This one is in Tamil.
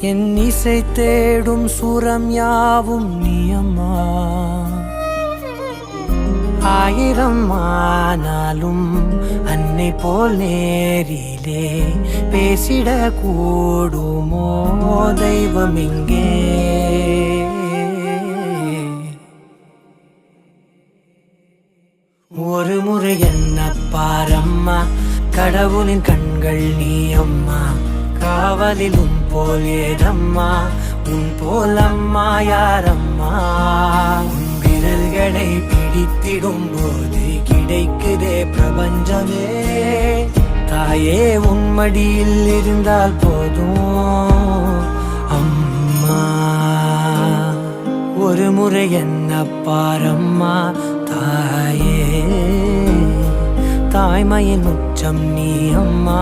என் இசை தேடும் சுரம் யாவும் நீ அம்மா. ஆயிரம் ஆனாலும் அன்னை போல் நேரிலே பேசிட கூடுமோ தெய்வம் இங்கே. ஒரு முறை என்ன பாரம்மா, கடவுளின் கண்கள் நீ அம்மா. காவலில் உன் போல் ஏதம்மா, உன் போல் அம்மா யாரம்மா. உன் விரல்களை பிடித்திடும் போது கிடைக்குதே பிரபஞ்சமே. தாயே உன் மடியில் இருந்தால் போதும் அம்மா. ஒரு முறை என்ன பாரம்மா தாயே, தாய்மையின் உச்சம் நீ அம்மா.